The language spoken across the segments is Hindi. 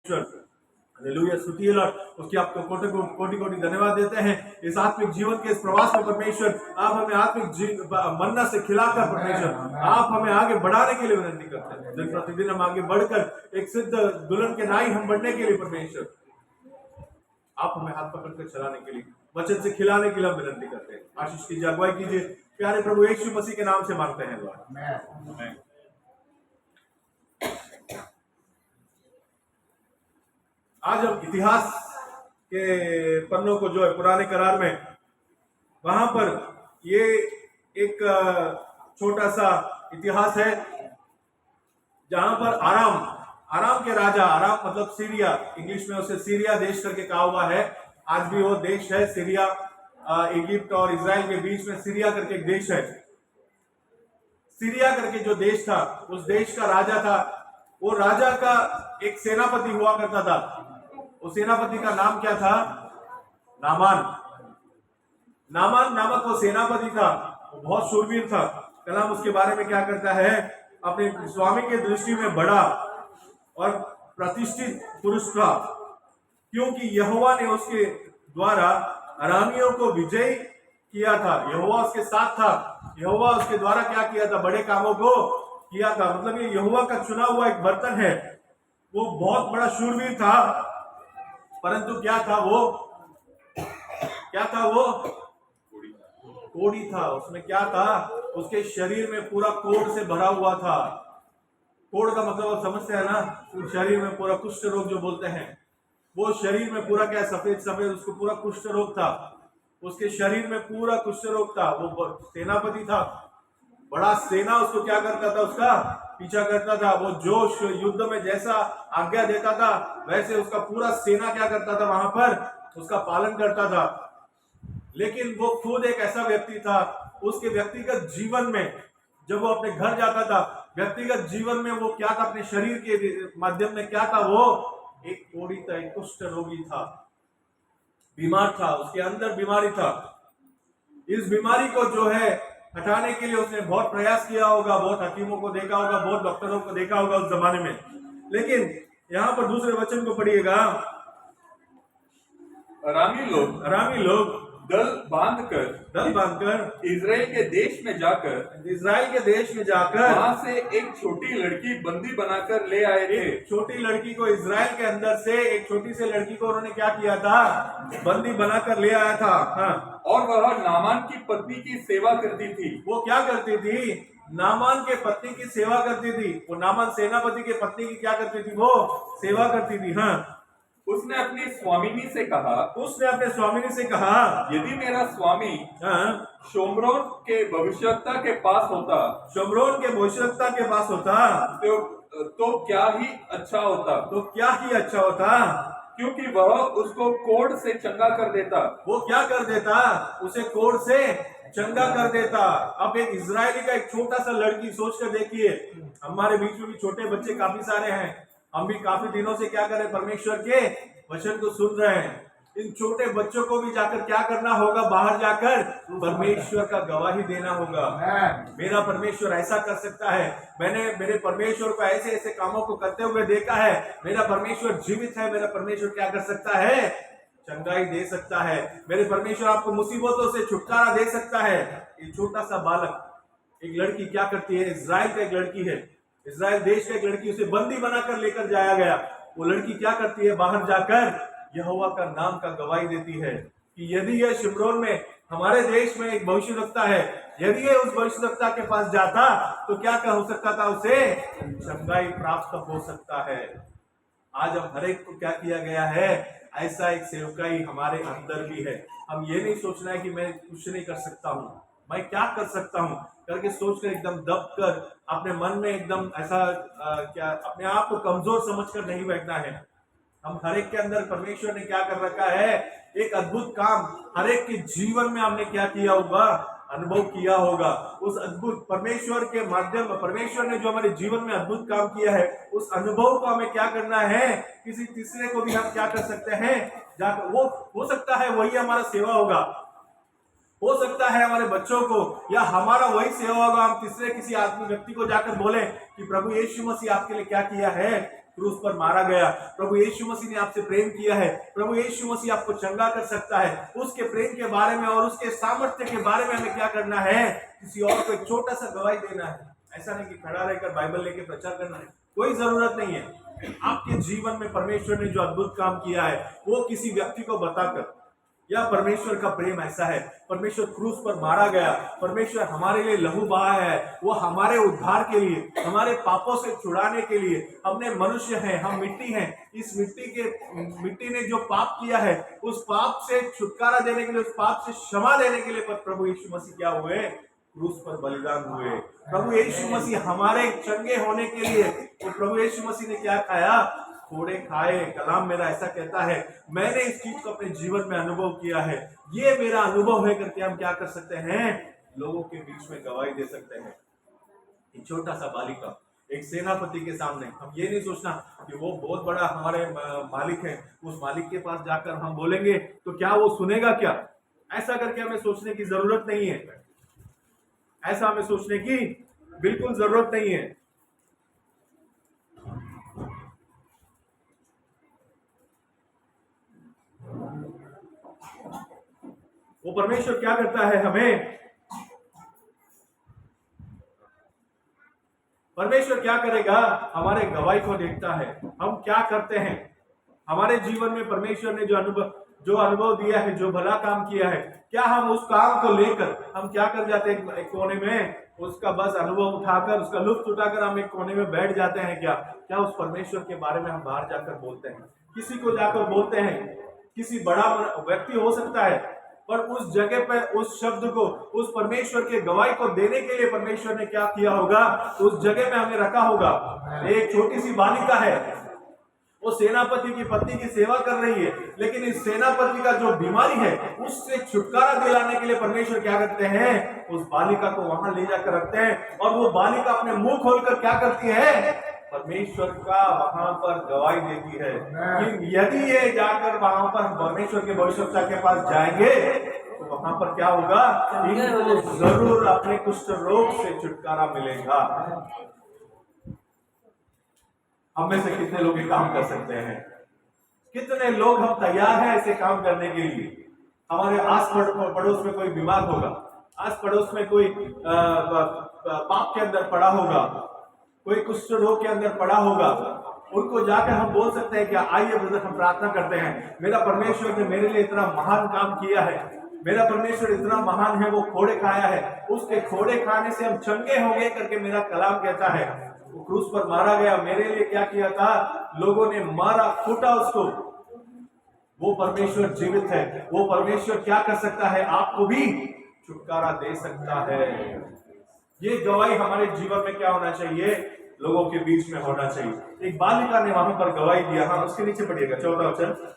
हालेलुया, स्तुति है लॉर्ड। उसकी आपको कोटि कोटि कोटि धन्यवाद देते हैं। इस आत्मिक जीवन के इस प्रवास में परमेश्वर आप हमें आत्मिक मन्ना से खिलाकर परमेश्वर आप हमें आगे बढ़ाने के लिए विनती करते हैं। दिन प्रतिदिन हम आगे बढ़कर एक सिद्ध दुल्हन के नाई हम बढ़ने के लिए परमेश्वर आप हमें हाथ पकड़कर चलाने के लिए वचन से खिलाने के लिए हम विनती करते हैं। आशीष कीजिए, अगुवाई कीजिए। प्यारे प्रभु यीशु मसीह के नाम से मांगते हैं लॉर्ड। आज हम इतिहास के पन्नों को जो है पुराने करार में वहां पर ये एक छोटा सा इतिहास है जहां पर आराम के राजा, आराम मतलब सीरिया, इंग्लिश में उसे सीरिया देश करके कहा हुआ है। आज भी वो देश है सीरिया, इजिप्ट और इजराइल के बीच में सीरिया करके एक देश है। सीरिया करके जो देश था उस देश का राजा था, वो राजा का एक सेनापति हुआ करता था। उस सेनापति का नाम क्या था? नामान नामक वो सेनापति था। वो बहुत शूरवीर था। कलाम उसके बारे में क्या करता है? अपने स्वामी के दृष्टि में बड़ा और प्रतिष्ठित पुरुष था, क्योंकि यहोवा ने उसके द्वारा अरामियों को विजय किया था। यहोवा उसके साथ था। यहोवा उसके द्वारा क्या किया था? बड़े कामों को किया था। मतलब ये यहोवा का चुना हुआ एक बर्तन है। वो बहुत बड़ा शूरवीर था, परंतु क्या था वो? कोढ़ी था। उसमें क्या था? उसके शरीर में पूरा कोढ़ से भरा हुआ था। कोढ़ का मतलब आप समझते हैं ना? शरीर में पूरा कुष्ठ रोग जो बोलते हैं, वो शरीर में पूरा क्या सफेद सफेद, उसको पूरा कुष्ठ रोग था। उसके शरीर में पूरा कुष्ठ रोग था। वो सेनापति था, बड़ा सेना उसको क्या करता था? उसका पीछा करता था। वो जोश युद्ध में जैसा आज्ञा देता था वैसे उसका पूरा सेना क्या करता था? वहां पर उसका पालन करता था। लेकिन वो खुद एक ऐसा व्यक्ति था, उसके व्यक्तिगत जीवन में जब वो अपने घर जाता था, व्यक्तिगत जीवन में वो क्या था? अपने शरीर के माध्यम में क्या था? वो एक कोढ़ी था, एक कुष्ठ रोगी था, बीमार था, उसके अंदर बीमारी था। इस बीमारी को जो है हटाने के लिए उसने बहुत प्रयास किया होगा, बहुत हकीमों को देखा होगा, बहुत डॉक्टरों को देखा होगा उस जमाने में। लेकिन यहाँ पर दूसरे वचन को पढ़िएगा। अरामी लोग दल बांधकर इजराइल के देश में जाकर वहां से एक छोटी लड़की बंदी बनाकर ले आए थे। छोटी लड़की को, इजराइल के अंदर से एक छोटी सी लड़की को उन्होंने क्या किया था? बंदी बनाकर ले आया था। हाँ। और वह नामान की पत्नी की सेवा करती थी। वो क्या करती थी? नामान के पत्नी की सेवा करती थी। वो नामान सेनापति के पत्नी की क्या करती थी? वो सेवा करती थी। हाँ। उसने अपनी स्वामिनी से कहा, यदि मेरा स्वामी शोम्रोन के भविष्यवक्ता के पास होता तो क्या ही अच्छा होता, क्योंकि वह उसको कोढ़ से चंगा कर देता। वो क्या कर देता? उसे कोढ़ से चंगा कर देता। अब एक इजरायली का एक छोटा सा लड़की, सोच कर देखिए, हमारे बीच में भी छोटे बच्चे काफी सारे हैं। हम भी काफी दिनों से क्या करें? परमेश्वर के वचन को सुन रहे हैं। इन छोटे बच्चों को भी जाकर क्या करना होगा? बाहर जाकर परमेश्वर का गवाही देना होगा। मेरा परमेश्वर ऐसा कर सकता है। मैंने मेरे परमेश्वर को ऐसे ऐसे कामों को करते हुए देखा है। मेरा परमेश्वर जीवित है। मेरा परमेश्वर क्या कर सकता है? चंगाई दे सकता है। मेरे परमेश्वर आपको मुसीबतों से छुटकारा दे सकता है। एक छोटा सा बालक, एक लड़की क्या करती है? इजराइल का एक लड़की है, इजराइल देश का एक लड़की, उसे बंदी बनाकर लेकर जाया गया। वो लड़की क्या करती है? बाहर जाकर यहोवा का नाम का गवाही देती है कि यदि यह शिमरोन में, हमारे देश में एक भविष्यवक्ता है, यदि यह उस भविष्यवक्ता के पास जाता तो क्या हो सकता था? उसे चंगाई प्राप्त हो सकता है। आज हम हर एक को क्या किया गया है? ऐसा एक सेवकाई हमारे अंदर भी है। हम ये नहीं सोचना है कि मैं कुछ नहीं कर सकता हूँ, मैं क्या कर सकता हूँ करके सोचकर एकदम दब कर अपने मन में एकदम ऐसा क्या अपने आप को कमजोर समझकर नहीं बैठना है। हम हर एक के अंदर परमेश्वर ने क्या कर रखा है? एक अद्भुत काम हर एक के जीवन में हमने क्या किया होगा? अनुभव किया होगा। उस अद्भुत परमेश्वर के माध्यम में, परमेश्वर ने जो हमारे जीवन में अद्भुत काम किया है, उस अनुभव को हमें क्या करना है? किसी तीसरे को भी हम क्या कर सकते हैं? जाकर वो हो सकता है वही हमारा सेवा होगा, हो सकता है हमारे बच्चों को, या हमारा वही सेवा होगा। हम तीसरे किसी आदमी व्यक्ति को जाकर बोले कि प्रभु यीशु मसीह आपके लिए क्या किया है, क्रूस पर मारा गया। प्रभु यीशु मसीह ने आपसे प्रेम किया है, प्रभु यीशु मसीह आपको चंगा कर सकता है। उसके प्रेम के बारे में और उसके सामर्थ्य के बारे में हमें क्या करना है? किसी और को एक छोटा सा गवाही देना है। ऐसा नहीं कि खड़ा रहकर बाइबल लेके प्रचार करना है, कोई जरूरत नहीं है। आपके जीवन में परमेश्वर ने जो अद्भुत काम किया है वो किसी व्यक्ति को बताकर, या परमेश्वर का प्रेम ऐसा है, परमेश्वर क्रूस पर मारा गया, परमेश्वर हमारे लिए लहू बहा है, वो हमारे उद्धार के लिए, हमारे पापों से छुड़ाने के लिए। हमने मनुष्य हैं, हम मिट्टी हैं, इस मिट्टी ने जो पाप किया है उस पाप से छुटकारा देने के लिए, उस पाप से क्षमा देने के लिए प्रभु यीशु मसीह क्या हुए? क्रूस पर बलिदान हुए। प्रभु यीशु मसीह हमारे चंगे होने के लिए, तो प्रभु यीशु मसीह ने क्या खाया? फोड़े खाए। कलाम मेरा ऐसा कहता है, मैंने इस चीज को अपने जीवन में अनुभव किया है, ये मेरा अनुभव है करके हम क्या कर सकते हैं? लोगों के बीच में गवाही दे सकते हैं। एक छोटा सा बालिका एक सेनापति के सामने, हम ये नहीं सोचना कि वो बहुत बड़ा हमारे मालिक है, उस मालिक के पास जाकर हम बोलेंगे तो क्या वो सुनेगा क्या? ऐसा करके हमें सोचने की जरूरत नहीं है। ऐसा हमें सोचने की बिल्कुल जरूरत नहीं है। वो परमेश्वर क्या करता है? हमें परमेश्वर क्या करेगा? हमारे गवाही को देखता है, हम क्या करते हैं। हमारे जीवन में परमेश्वर ने जो अनुभव दिया है, जो भला काम किया है, क्या हम उस काम को लेकर हम क्या कर जाते हैं? एक कोने में उसका बस अनुभव उठाकर, उसका लुत्फ उठाकर हम एक कोने में बैठ जाते हैं क्या उस परमेश्वर के बारे में हम बाहर जाकर बोलते हैं, किसी को जाकर बोलते हैं? किसी बड़ा व्यक्ति हो सकता है, पर उस जगह पे उस शब्द को, उस परमेश्वर के गवाही को देने के लिए परमेश्वर ने क्या किया होगा? तो उस जगह में हमें रखा होगा। एक छोटी सी बालिका है, वो सेनापति की पत्नी की सेवा कर रही है, लेकिन इस सेनापति का जो बीमारी है उससे छुटकारा दिलाने के लिए परमेश्वर क्या करते हैं? उस बालिका को वहां ले जाकर रखते हैं, और वो बालिका अपने मुंह खोलकर क्या करती है? परमेश्वर का वहां पर गवाही देती है। कि यदि ये जाकर वहां पर परमेश्वर के भविष्यवक्ता के पास जाएंगे तो वहां पर क्या होगा? इनको जरूर अपने कुष्ठ रोग से छुटकारा मिलेगा। हम में से कितने लोग ये काम कर सकते हैं? कितने लोग हम तैयार हैं ऐसे काम करने के लिए? हमारे आस पड़ोस में कोई बीमार होगा, आस पड़ोस में कोई पाप के अंदर पड़ा होगा, कोई कुष्ठ रोग के अंदर पड़ा होगा, उनको जाकर हम बोल सकते हैं क्या? आइए ब्रदर, हम प्रार्थना करते हैं, मेरा परमेश्वर ने मेरे लिए इतना महान काम किया है, मेरा परमेश्वर इतना महान है, वो खोड़े खाया है, उसके खोड़े खाने से हम चंगे होंगे करके मेरा कलाम कहता है। वो क्रूस पर मारा गया, मेरे लिए क्या किया था? लोगों ने मारा, कूटा उसको। वो परमेश्वर जीवित है, वो परमेश्वर क्या कर सकता है? आपको भी छुटकारा दे सकता है। ये गवाही हमारे जीवन में क्या होना चाहिए? लोगों के बीच में होना चाहिए। एक बालिका ने वहां पर गवाही दिया। हाँ, उसके नीचे पढ़िएगा 14 वचन।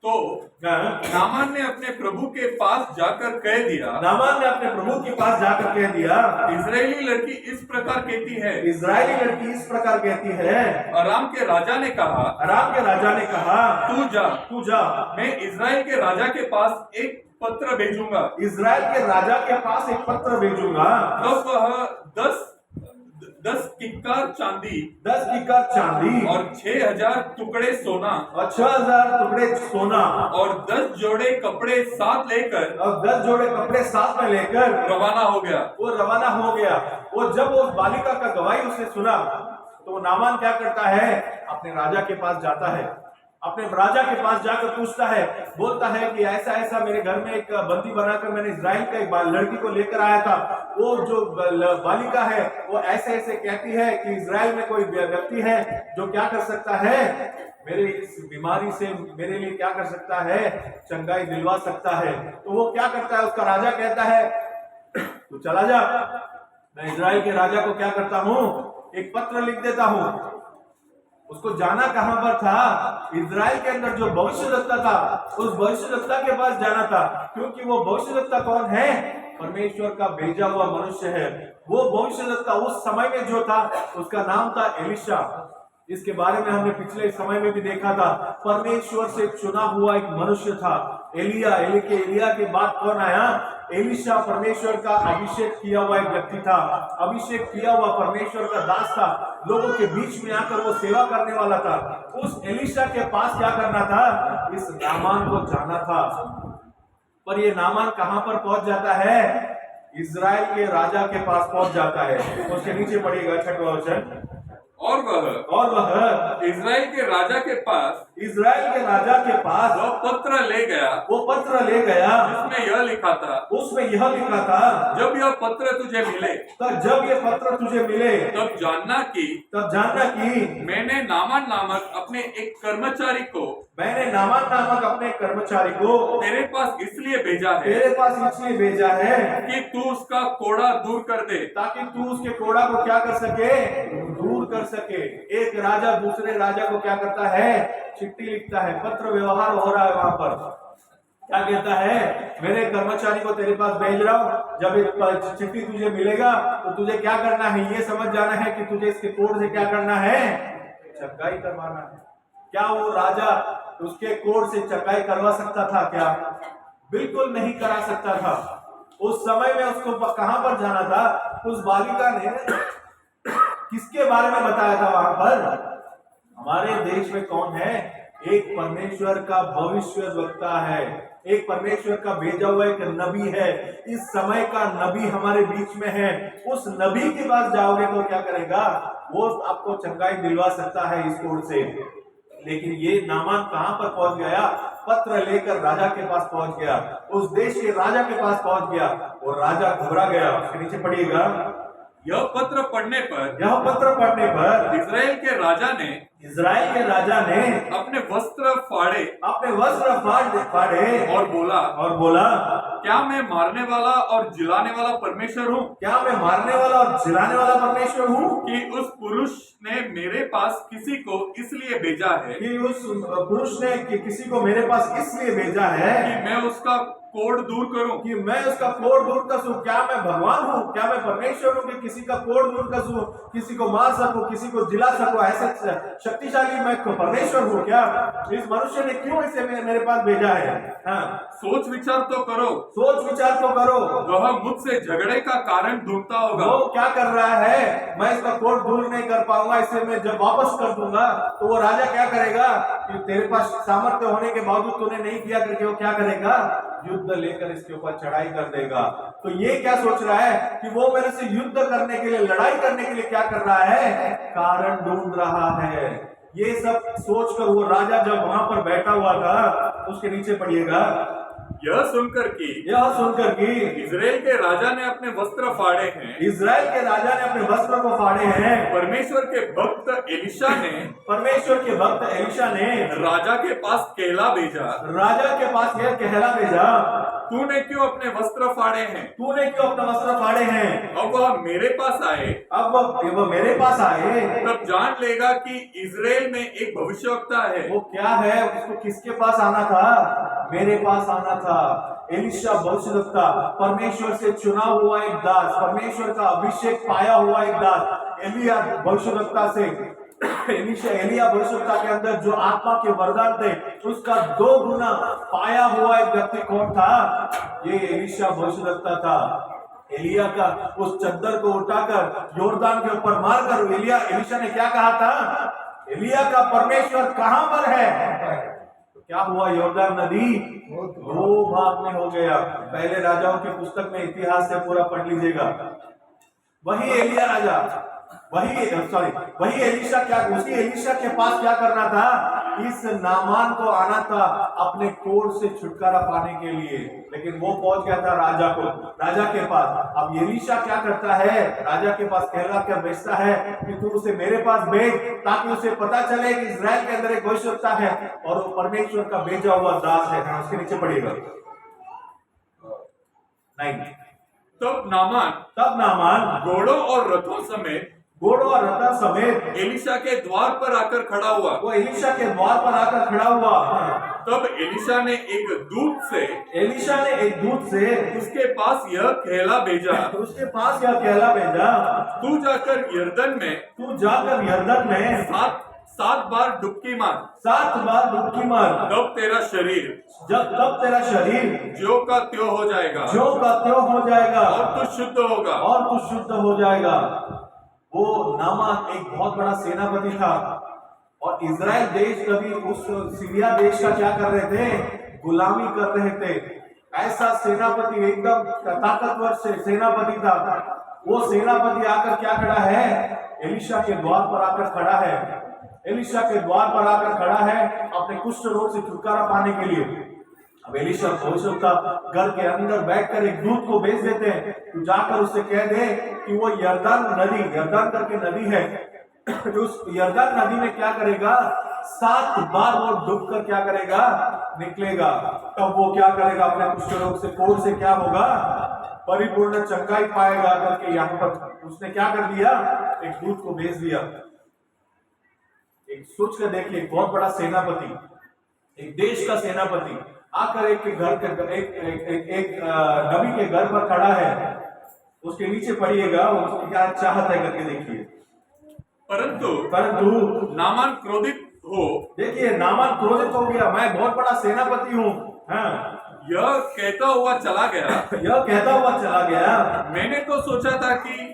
तो नामान ने अपने प्रभु के पास जाकर कह दिया, नामान ने अपने प्रभु के पास जाकर कह दिया, इजरायली लड़की इस प्रकार कहती है, इजरायली लड़की इस प्रकार कहती है। अराम के राजा ने कहा, अराम के राजा ने कहा, तू जा, मैं इजराइल के राजा के पास एक पत्र भेजूंगा, इजराइल के राजा के पास एक पत्र भेजूंगा। तब वह 10 किक्कार चांदी, 10 किक्कार चांदी और 6000 टुकड़े सोना, और 6000 टुकड़े सोना, और 10 जोड़े कपड़े साथ लेकर, और 10 जोड़े कपड़े साथ में लेकर रवाना हो गया। वो रवाना हो गया। वो जब उस बालिका का गवाही उसने सुना तो वो नामान क्या करता है? अपने राजा के पास जाता है, अपने राजा के पास जाकर पूछता है, बोलता है कि ऐसा ऐसा मेरे घर में एक बंदी बनाकर मैंने इजराइल का एक लड़की को लेकर आया था। वो जो बालिका है वो ऐसे ऐसे कहती है कि इजराइल में कोई व्यक्ति है जो क्या कर सकता है? मेरे इस बीमारी से मेरे लिए क्या कर सकता है? चंगाई दिलवा सकता है। तो वो क्या करता है? उसका राजा कहता है तू चला जा। मैं इजराइल के राजा को क्या करता हूँ? एक पत्र लिख देता हूँ। उसको जाना कहां पर था? इजराइल के अंदर जो भविष्यद्वक्ता था उस भविष्यद्वक्ता के पास जाना था, क्योंकि वो भविष्यद्वक्ता कौन है? परमेश्वर का भेजा हुआ मनुष्य है। वो भविष्यद्वक्ता उस समय में जो था उसका नाम था एलिशा। इसके बारे में हमने पिछले समय में भी देखा था। परमेश्वर से चुना हुआ एक मनुष्य था एलिया के बाद कौन आया? एलिशा परमेश्वर का अभिषेक किया हुआ एक व्यक्ति था, अभिषेक किया हुआ परमेश्वर का दास था, लोगों के बीच में आकर वो सेवा करने वाला था। उस एलिशा के पास क्या करना था? इस नामान को जाना था। पर ये नामान कहां पर पहुंच जाता है? इजराइल के राजा के पास पहुंच जाता है। उसके नीचे पढ़िएगा 6वां वचन। और वह इजराइल के राजा के पास वो पत्र ले गया जिसमें यह लिखा था, उसमें यह लिखा था, जब यह पत्र तुझे मिले तब जानना कि मैंने नामान नामक अपने एक कर्मचारी को तेरे पास इसलिए भेजा है कि तू उसका कोड़ा दूर कर दे, ताकि तू उसके कोड़ा को क्या कर सके? दूर कर सके। एक राजा दूसरे राजा को क्या करता है? चिट्ठी लिखता है, पत्र व्यवहार हो रहा है। वहां पर क्या कहता है? मेरे कर्मचारी को तेरे पास भेज रहा हूं, जब एक चिट्ठी तुझे मिलेगा तो तुझे क्या करना है? ये समझ जाना है कि तुझे इसके कोड से क्या करना है? चकाई करवाना है। क्या वो राजा उसके कोड से चकाई करवा सकता था क्या? बिल्कुल नहीं करा सकता था। उस समय में उसको कहां पर जाना था? उस बालिका ने किसके बारे में बताया था वहां पर? हमारे देश में कौन है? एक परमेश्वर का भविष्यद्वक्ता है, एक परमेश्वर का भेजा हुआ एक नबी है। इस समय का नबी हमारे बीच में है। उस नबी के पास जाओगे तो क्या करेगा? वो आपको चंगाई दिलवा सकता है इस कोड से। लेकिन ये नामान कहां पर पहुंच गया? पत्र लेकर राजा के पास पहुंच गया, उस देश के राजा के पास पहुंच गया और राजा घबरा गया। उसके नीचे पढ़िएगा। यह पत्र पढ़ने पर इजराइल के राजा ने अपने वस्त्र फाड़े और बोला, क्या मैं मारने वाला और जिलाने वाला परमेश्वर हूँ? कि उस पुरुष ने मेरे पास किसी को इसलिए भेजा है कि मैं उसका कोड दूर करूं। क्या मैं भगवान हूँ? क्या मैं परमेश्वर हूँ कि किसी का कोड दूर कर सकूं, किसी को मार सकूं, किसी को जिला सकूं? ऐसा शक्तिशाली मैं परमेश्वर हूँ क्या? इस मनुष्य ने क्यों इसे मेरे पास भेजा है? हाँ, सोच विचार तो करो। वह मुझसे झगड़े का कारण ढूंढता होगा। वो क्या कर रहा है? मैं इसका कोड दूर नहीं कर पाऊंगा, इसे मैं जब वापस कर दूंगा तो वो राजा क्या करेगा? कि तेरे पास सामर्थ्य होने के बावजूद तूने नहीं किया करके वो क्या करेगा? युद्ध लेकर इसके ऊपर चढ़ाई कर देगा। तो ये क्या सोच रहा है कि वो मेरे से युद्ध करने के लिए, लड़ाई करने के लिए क्या कर रहा है? कारण ढूंढ रहा है। ये सब सोचकर वो राजा जब वहां पर बैठा हुआ था, उसके नीचे पढ़िएगा। यह सुनकर कि इजराइल के राजा ने अपने वस्त्र को फाड़े हैं। परमेश्वर के भक्त एलिशा ने राजा के पास कहला भेजा, तूने क्यों अपने वस्त्र फाड़े हैं? अब वह मेरे पास आए, तब जान लेगा कि इजराइल में एक भविष्यवक्ता है। वो क्या है? उसको किसके पास आना था? मेरे पास आना था। एलिशा भविष्यवक्ता, परमेश्वर से चुना हुआ एक दास, परमेश्वर का अभिषेक पाया हुआ एक दास। एलिया भविष्यवक्ता के अंदर जो आत्मा के वरदान थे, उसका 2 गुना पाया हुआ एक व्यक्ति कौन था? ये एलिशा भविष्यवक्ता था। एलिया का उस चद्दर को उठाकर योर्दान के ऊपर मारकर एलिशा ने क्या कहा था? एलिया का परमेश्वर कहां पर है? क्या हुआ? योर्दान नदी 2 भाग में हो गया। पहले राजाओं की पुस्तक में इतिहास से पूरा पढ़ लीजिएगा। वही एलिशा उसी एलिशा के पास क्या करना था? इस नामान को आना था अपने कोड से छुटकारा पाने के लिए। लेकिन वो पहुंच गया था राजा के पास। अब एलिशा क्या करता है? राजा के पास कहला कर भेजता है कि तू उसे मेरे पास भेज, ताकि उसे पता चले कि इजराइल के अंदर एक भविष्यवक्ता है और वो परमेश्वर का भेजा हुआ दास है। उसके नीचे पढ़िएगा। नहीं, तब नामान घोड़ों और रथों समेत एलिशा के द्वार पर आकर खड़ा हुआ। तब एलिशा ने एक दूत से उसके पास यह कहला भेजा, तू जाकर यरदन में 7 बार डुबकी मार, 7 बार डुबकी मार, तब तेरा शरीर तब तेरा शरीर ज्यों का त्यों हो जाएगा ज्यों का त्यों हो जाएगा और तू शुद्ध होगा। और तू शुद्ध हो जाएगा। वो नामान एक बहुत बड़ा सेनापति था और इजराइल देश कभी उस सीरिया देश का क्या कर रहे थे, गुलामी कर रहे थे। ऐसा सेनापति एकदम ताकतवर से सेनापति था। वो सेनापति आकर क्या खड़ा है, एलिशा के द्वार पर आकर खड़ा है, एलिशा के द्वार पर आकर खड़ा है अपने कुष्ठ रोग से छुटकारा पाने के लिए। अब एलिशा भविष्यवक्ता घर के अंदर बैठकर एक दूत को भेज देते हैं, तू जाकर उससे कह दे कि वो यरदान नदी, यरदान करके नदी है, उस यरदान नदी में क्या करेगा, 7 बार वो डूब कर क्या करेगा, निकलेगा। तब वो क्या करेगा, अपने कुष्ठ रोग से, कोढ़ से क्या होगा, परिपूर्ण चंगाई पाएगा करके यहाँ पर उसने क्या कर दिया, एक दूत को भेज दिया। एक सोच कर देखिए, एक बहुत बड़ा सेनापति, एक देश का सेनापति आकर एक घर के एक नबी के घर पर खड़ा है, उसके नीचे पढ़िएगा वो क्या चाहता है करके देखिए। परंतु नामान क्रोधित हो, देखिए नामान क्रोधित हो गया, मैं बहुत बड़ा सेनापति हूँ, हाँ, यह कहता हुआ चला गया, यह कहता हुआ चला गया, मैंने तो सोचा था कि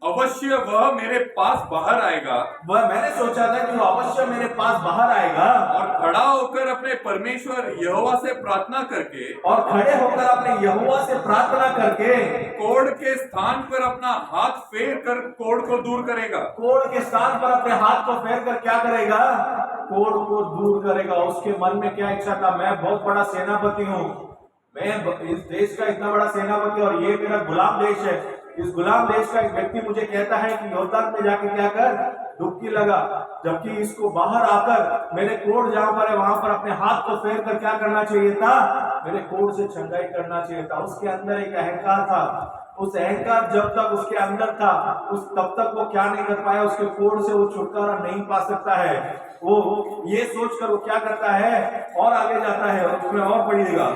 अवश्य वह मेरे पास बाहर आएगा, मैंने सोचा था कि वो अवश्य मेरे पास बाहर आएगा और खड़ा होकर अपने परमेश्वर यहोवा से प्रार्थना करके, और खड़े होकर अपने यहोवा से प्रार्थना करके कोढ़ के स्थान पर अपना हाथ फेर कर कोढ़ को दूर करेगा, कोढ़ के स्थान पर अपने हाथ को फेर कर क्या करेगा, कोढ़ को दूर करेगा। उसके मन में क्या इच्छा था, मैं बहुत बड़ा सेनापति हूँ, मैं इस देश का इतना बड़ा सेनापति और ये मेरा गुलाम देश है, इस गुलाम देश का एक व्यक्ति मुझे कहता है कि यरदन में जाके क्या कर, डुबकी लगा, जबकि इसको बाहर आकर मेरे कोढ़ जहां पर है वहां पर अपने हाथ को फेर कर क्या करना चाहिए था, मेरे कोढ़ से चंगाई करना चाहिए था। उसके अंदर एक अहंकार था, उस अहंकार जब तक उसके अंदर था उस तब तक वो क्या नहीं कर पाया, उसके कोढ़ से वो छुटकारा नहीं पा सकता है। वो ये सोचकर वो क्या करता है और आगे जाता है, उसमें और पढ़िएगा,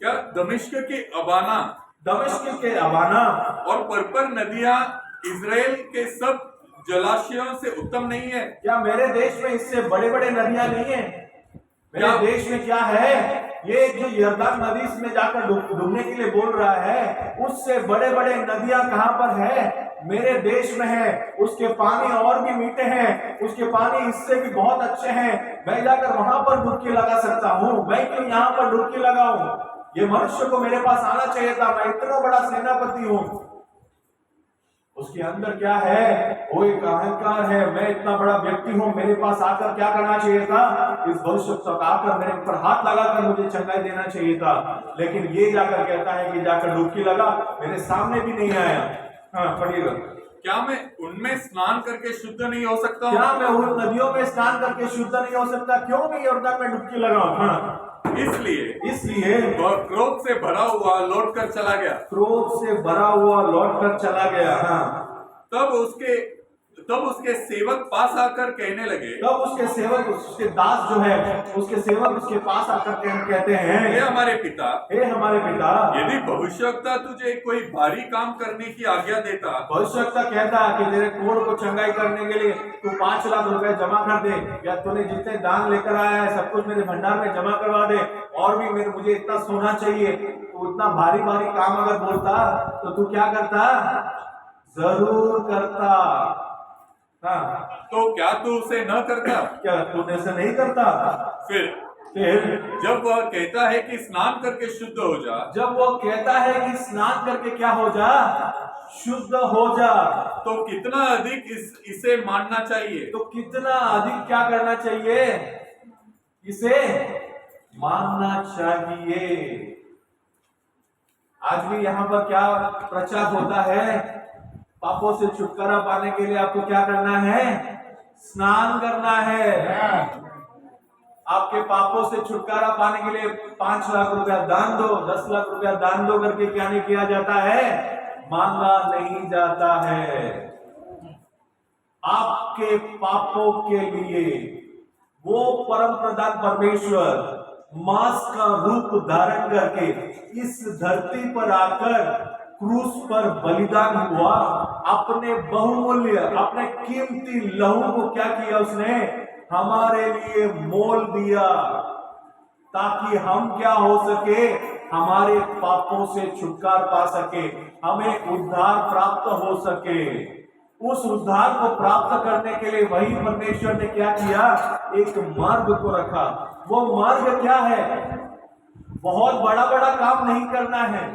क्या दमिश्क के अबाना, दमिश्क के अबाना और पर्पर नदियां इजराइल के सब जलाशयों से उत्तम नहीं है? क्या मेरे देश में इससे बड़े बड़े नदियां नहीं है? मेरे देश में क्या है, ये जो यरदन नदी इसमें जाकर डूबने के लिए बोल रहा है, उससे बड़े बड़े नदियां कहां पर है, मेरे देश में है। उसके पानी और भी मीठे हैं, उसके पानी इससे भी बहुत अच्छे हैं, मैं जाकर वहां पर डुबकी लगा सकता हूँ, मैं क्यों यहाँ पर डुबकी लगाऊं? ये मनुष्य को मेरे पास आना चाहिए था, मैं इतना बड़ा सेनापति हूँ। उसके अंदर क्या है, वो एक अहंकार है, मैं इतना बड़ा व्यक्ति हूँ, मेरे पास आकर क्या करना चाहिए था, इस भविष्य आकर मेरे ऊपर हाथ लगाकर मुझे चंगाई देना चाहिए था। लेकिन ये जाकर कहता है कि जाकर डुबकी लगा, मेरे सामने भी नहीं आया। हाँ पढ़िएगा, क्या मैं उनमें स्नान करके शुद्ध नहीं हो सकता? क्या मैं उन नदियों में स्नान करके शुद्ध नहीं हो सकता? क्यों नहीं यरदन में डुबकी लगाऊं? हाँ इसलिए वह क्रोध से भरा हुआ लौट कर चला गया, क्रोध से भरा हुआ लौट कर चला गया। हाँ, तब उसके सेवक पास आकर कहने लगे, तब उसके सेवक, उसके दास जो है, उसके सेवक उसके पास आकर कहते हैं, हे हमारे पिता, हे हमारे पिता, यदि भविष्यवक्ता तुझे कोई भारी काम करने की आज्ञा देता, भविष्यवक्ता कहता कि तेरे कोढ़ को चंगाई करने के लिए तू 5 लाख रुपए जमा कर दे, या तूने जितने दान लेकर आया है सब कुछ मेरे भंडार में जमा करवा दे, और भी मुझे इतना सोना चाहिए, तू इतना भारी भारी काम अगर बोलता तो तू क्या करता? जरूर करता। हाँ, तो क्या तू उसे न करता? क्या तूने ऐसा नहीं करता? फिर जब वह कहता है कि स्नान करके शुद्ध हो जा, जब वो कहता है कि स्नान करके क्या हो जा, शुद्ध हो जा, तो कितना अधिक इसे मानना चाहिए? तो कितना अधिक क्या करना चाहिए? इसे मानना चाहिए। आज भी यहाँ पर क्या प्रचार होता है, पापों से छुटकारा पाने के लिए आपको क्या करना है? स्नान करना है। आपके पापों से छुटकारा पाने के लिए 5 लाख रुपया दान दो, 10 लाख रुपया दान दो करके क्या नहीं किया जाता है? मांगा नहीं जाता है। आपके पापों के लिए वो परम प्रधान परमेश्वर मांस का रूप धारण करके इस धरती पर आकर क्रूस पर बलिदान हुआ, अपने बहुमूल्य अपने कीमती लहू को क्या किया उसने, हमारे लिए मोल दिया, ताकि हम क्या हो सके, हमारे पापों से छुटकारा पा सके, हमें उद्धार प्राप्त हो सके। उस उद्धार को प्राप्त करने के लिए वही परमेश्वर ने क्या किया, एक मार्ग को रखा। वो मार्ग क्या है? बहुत बड़ा बड़ा काम नहीं करना है,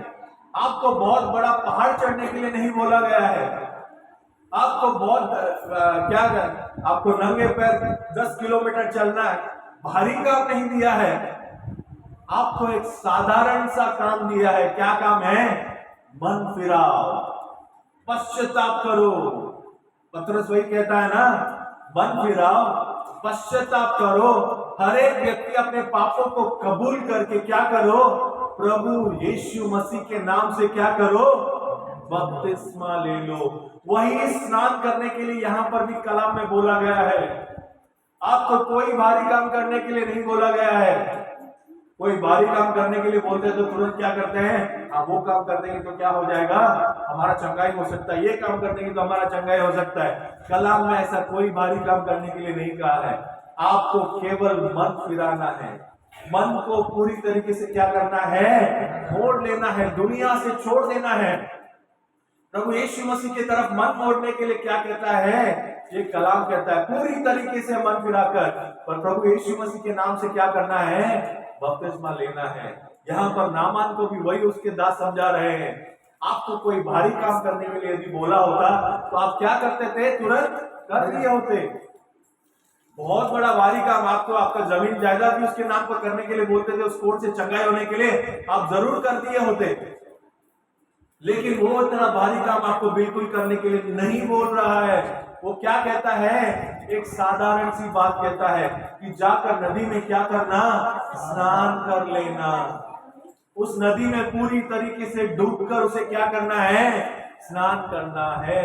आपको बहुत बड़ा पहाड़ चढ़ने के लिए नहीं बोला गया है, आपको बहुत क्या कर, आपको नंगे पैर 10 किलोमीटर चलना है, भारी काम नहीं दिया है, आपको एक साधारण सा काम दिया है। क्या काम है? मन फिराओ, पश्चाताप करो। पतरस वही कहता है ना, मन फिराओ, पश्चाताप करो। हर एक व्यक्ति अपने पापों को कबूल करके क्या करो, प्रभु यीशु मसीह के नाम से क्या करो, बपतिस्मा ले लो। वही स्नान करने के लिए यहां पर भी कलाम में बोला गया है। आपको कोई भारी काम करने के लिए नहीं बोला गया है। कोई भारी काम करने के लिए बोलते हैं तो तुरंत क्या करते हैं, हाँ वो काम कर देंगे तो क्या हो जाएगा, हमारा चंगाई हो सकता है, ये काम कर देंगे तो हमारा चंगाई हो सकता है। कलाम में ऐसा कोई भारी काम करने के लिए नहीं कहा है। आपको केवल मन फिराना है, मन को पूरी तरीके से क्या करना है, मोड़ लेना है, दुनिया से छोड़ देना है। प्रभु यीशु मसीह की तरफ मन मोड़ने के लिए क्या कहता है, ये कलाम कहता है पूरी तरीके से मन फिराकर, पर प्रभु यीशु मसीह के नाम से क्या करना है, बपतिस्मा लेना है। यहाँ पर नामान को भी वही उसके दास समझा रहे हैं। आपको कोई भारी काम करने के लिए यदि बोला होता तो आप क्या करते थे, तुरंत कर दिए होते। बहुत बड़ा भारी काम आपको, आपका जमीन जायदाद भी उसके नाम पर करने के लिए बोलते थे, उस कोर्ट से चंगाई होने के लिए आप जरूर कर दिए होते। लेकिन वो इतना भारी काम आपको बिल्कुल करने के लिए नहीं बोल रहा है। वो क्या कहता है, एक साधारण सी बात कहता है कि जाकर नदी में क्या करना, स्नान कर लेना। उस नदी में पूरी तरीके से डूबकर उसे क्या करना है, स्नान करना है।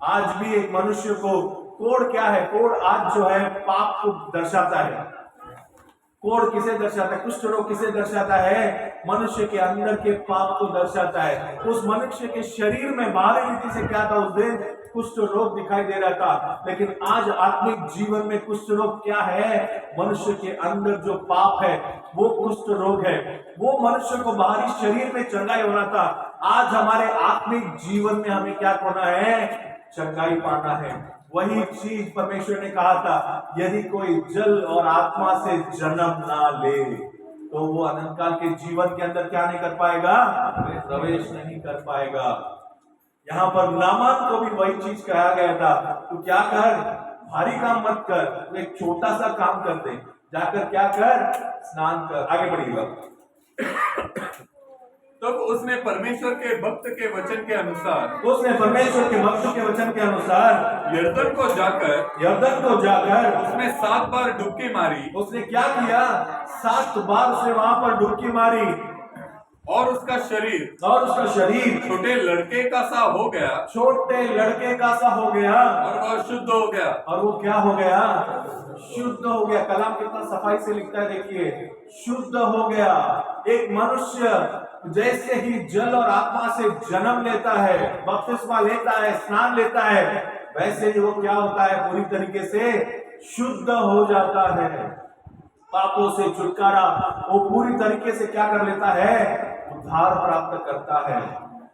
आज भी एक मनुष्य को कोड़ क्या है, कोड़ आज जो है पाप को दर्शाता है। कोड़ किसे दर्शाता है, कुष्ठ रोग किसे दर्शाता है, मनुष्य के अंदर के पाप को दर्शाता है। उस मनुष्य के शरीर में बाहरी रीति से क्या था, उस दिन कुष्ठ रोग दिखाई दे रहा था। लेकिन आज आत्मिक जीवन में कुष्ठ रोग क्या है, मनुष्य के अंदर जो पाप है वो कुष्ठ रोग है। वो मनुष्य को बाहरी शरीर में चंगाई होना था, आज हमारे आत्मिक जीवन में हमें क्या होना है, चंगाई पाना है। वही चीज परमेश्वर ने कहा था, यदि कोई जल और आत्मा से जन्म ना ले तो वो अनंत काल के जीवन के अंदर क्या नहीं कर पाएगा, प्रवेश नहीं कर पाएगा। यहाँ पर नामान को भी वही चीज कहा गया था, तू क्या कर, भारी काम मत कर, तू एक छोटा सा काम कर दे, जाकर क्या कर, स्नान कर। आगे बढ़िएगा। तब उसने परमेश्वर के भक्त के वचन के अनुसार, उसने परमेश्वर के भक्त के वचन के अनुसार यरदन को जाकर उसने 7 बार डुबकी मारी। उसने क्या किया, 7 बार उसने वहां पर डुबकी मारी, और उसका शरीर छोटे लड़के का सा हो गया, हो गया, और वह शुद्ध हो गया। और वो क्या हो गया, शुद्ध हो गया। कलाम कितना सफाई से लिखता है, देखिए, शुद्ध हो गया। एक मनुष्य जैसे ही जल और आत्मा से जन्म लेता है, बपतिस्मा लेता है, स्नान लेता है, वैसे ही वो क्या होता है, पूरी तरीके से शुद्ध हो जाता है। पापों से छुटकारा वो पूरी तरीके से क्या कर लेता है, उद्धार प्राप्त करता है।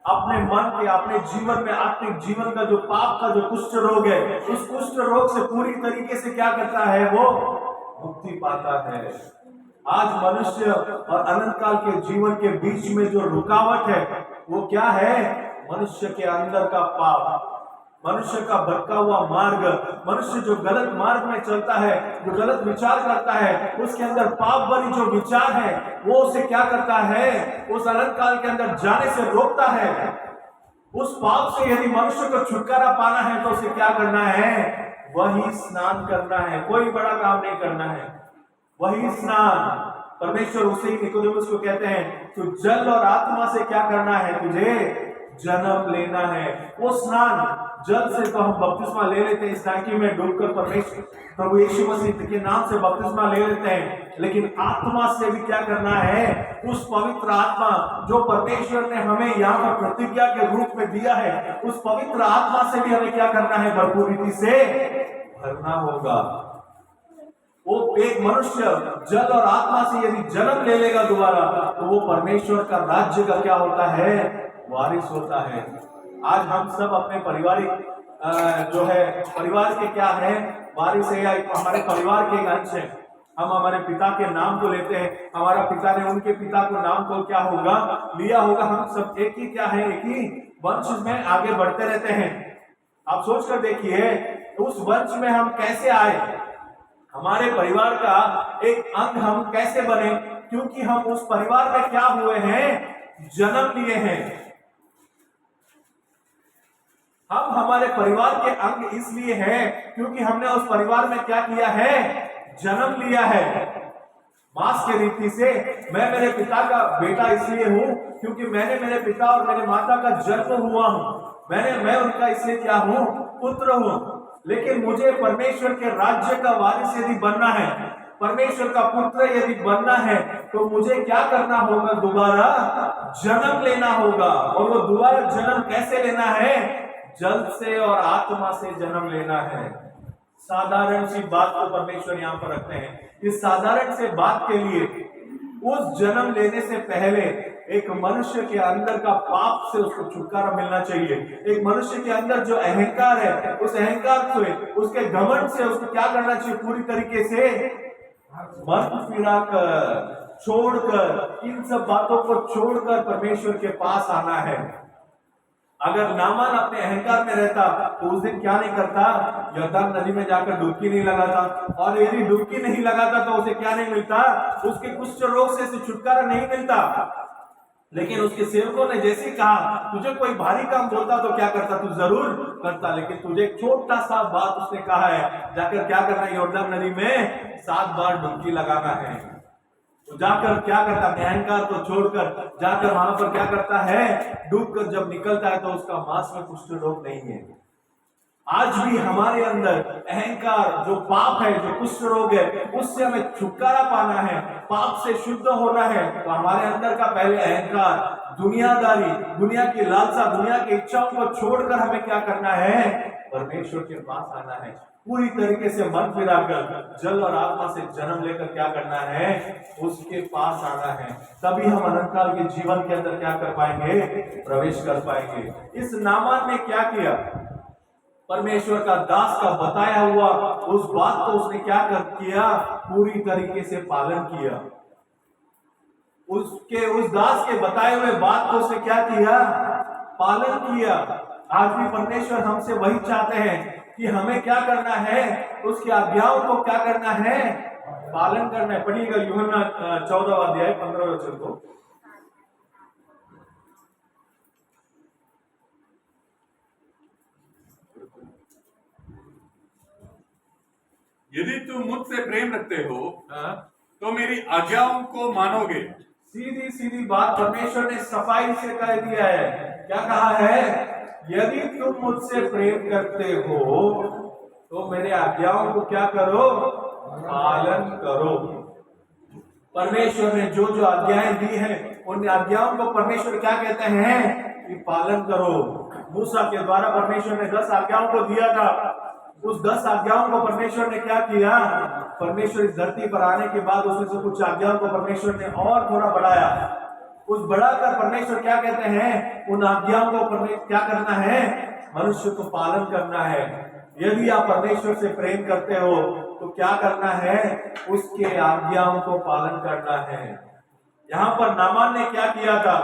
अपने मन के, अपने जीवन में, आत्मिक जीवन का जो पाप का जो कुष्ठ रोग है, उस कुष्ठ रोग से पूरी तरीके से क्या करता है, वो मुक्ति पाता है। आज मनुष्य और अनंत काल के जीवन के बीच में जो रुकावट है वो क्या है, मनुष्य के अंदर का पाप, मनुष्य का भटका हुआ मार्ग, मनुष्य जो गलत मार्ग में चलता है, जो गलत विचार करता है, उसके अंदर पाप भरी जो विचार है वो उसे क्या करता है, उस अनंत काल के अंदर जाने से रोकता है। उस पाप से यदि मनुष्य को छुटकारा पाना है तो उसे क्या करना है, वही स्नान करना है, कोई बड़ा काम नहीं करना है, वही स्नान। परमेश्वर उसे ही निकोदेमुस को कहते हैं, तू जल और आत्मा से क्या करना है, तुझे जन्म लेना है। वो स्नान जल से तो हम बपतिस्मा ले लेते हैं, इस टांकी में डूबकर परमेश्वर प्रभु यीशु मसीह के नाम से बपतिस्मा ले लेते हैं, लेकिन आत्मा से भी क्या करना है? उस पवित्र आत्मा जो परमेश्वर ने हमें यहाँ पर प्रतिज्ञा के रूप में दिया है, उस पवित्र आत्मा से भी हमें क्या करना है? भरपूर रीति से भरना होगा। वो एक मनुष्य जल और आत्मा से यदि जन्म ले लेगा दोबारा, तो वो परमेश्वर का राज्य का क्या होता है? वारिस होता है। आज हम सब अपने पारिवारिक जो है परिवार के क्या है? वारिस है, या हमारे परिवार के एक अंश है। हम हमारे पिता के नाम को लेते हैं, हमारा पिता ने उनके पिता को नाम को क्या होगा? लिया होगा। हम सब एक ही क्या है? एक ही वंश में आगे बढ़ते रहते हैं। आप सोच कर देखिए, उस वंश में हम कैसे आए? हमारे परिवार का एक अंग हम कैसे बने? क्योंकि हम उस परिवार में क्या हुए हैं? जन्म लिए हैं। हम हमारे परिवार के अंग इसलिए हैं क्योंकि हमने उस परिवार में क्या किया है? जन्म लिया है। मांस के रीति से मैं मेरे पिता का बेटा इसलिए हूं क्योंकि मैंने मेरे पिता और मेरे माता का जन्म हुआ हूं। मैं उनका इसलिए क्या हूं? पुत्र हूं। लेकिन मुझे परमेश्वर के राज्य का वारिस यदि बनना है, परमेश्वर का पुत्र यदि बनना है, तो मुझे क्या करना होगा? दोबारा जन्म लेना होगा। और वो दोबारा जन्म कैसे लेना है? जल से और आत्मा से जन्म लेना है। साधारण सी बात को परमेश्वर यहाँ पर रखते हैं। इस साधारण से बात के लिए उस जन्म लेने से पहले एक मनुष्य के अंदर का पाप से उसको छुटकारा मिलना चाहिए। एक मनुष्य के अंदर जो अहंकार है, उस अहंकार से, उसके घमंड से उसको क्या करना चाहिए? पूरी तरीके से मन फिरा कर, छोड़कर, इन सब बातों को छोड़कर परमेश्वर के पास आना है। अगर नामान अपने अहंकार में रहता तो उस दिन क्या नहीं करता? यरदन नदी में जाकर डुबकी नहीं लगाता। और यदि डुबकी नहीं लगाता तो उसे क्या नहीं मिलता? उसके कुष्ठ रोग से छुटकारा नहीं मिलता। लेकिन उसके सेवकों ने जैसे कहा, तुझे कोई भारी काम बोलता तो क्या करता? तू जरूर करता। लेकिन तुझे छोटा सा बात उसने कहा है, जाकर क्या करना है? यरदन नदी में 7 बार डुबकी लगाना है। तो जाकर क्या करता? अहंकार को छोड़कर जाकर वहां पर क्या करता है? डूबकर जब निकलता है तो उसका मांस में कुष्ठ रोग नहीं है। आज भी हमारे अंदर अहंकार जो पाप है, जो कुष्ठ रोग है, उससे हमें छुटकारा पाना है, पाप से शुद्ध होना है। तो हमारे अंदर का पहले अहंकार, दुनियादारी, दुनिया की लालसा, दुनिया की इच्छाओं को छोड़कर हमें क्या करना है? परमेश्वर के पास आना है। पूरी तरीके से मन फिराकर जल और आत्मा से जन्म लेकर क्या करना है? उसके पास आना है। तभी हम अनंतकाल के जीवन के अंदर क्या कर पाएंगे? प्रवेश कर पाएंगे। इस नामान ने क्या किया? परमेश्वर का दास का बताया हुआ उस बात को उसने क्या किया? पूरी तरीके से पालन किया। उस दास के बताए हुए बात को उसने क्या किया? पालन किया। आज भी परमेश्वर हमसे वही चाहते हैं कि हमें क्या करना है? उसकी आज्ञाओं को क्या करना है? पालन करना है। पढ़िएगा यूहन्ना 14वां अध्याय 15वें वचन को। यदि तुम मुझसे प्रेम रखते हो तो मेरी आज्ञाओं को मानोगे। सीधी सीधी बात परमेश्वर ने सफाई से कह दिया है। क्या कहा है? यदि तुम मुझसे प्रेम करते हो तो मेरे आज्ञाओं को क्या करो? पालन करो। परमेश्वर ने जो जो आज्ञाएं दी हैं, उन आज्ञाओं को परमेश्वर क्या कहते हैं? कि पालन करो। मूसा के द्वारा परमेश्वर ने 10 आज्ञाओं को दिया था। उस 10 आज्ञाओं को परमेश्वर ने क्या किया? परमेश्वर इस धरती पर आने के बाद उसमें से कुछ आज्ञाओं को परमेश्वर ने और थोड़ा बढ़ाया। उस बढ़ाकर परमेश्वर क्या कहते हैं? उन आज्ञाओं को क्या करना है? मनुष्य को पालन करना है। यदि आप परमेश्वर से प्रेम करते हो तो क्या करना है? उसके आज्ञाओं को पालन करना है। यहाँ पर नामान ने क्या किया था?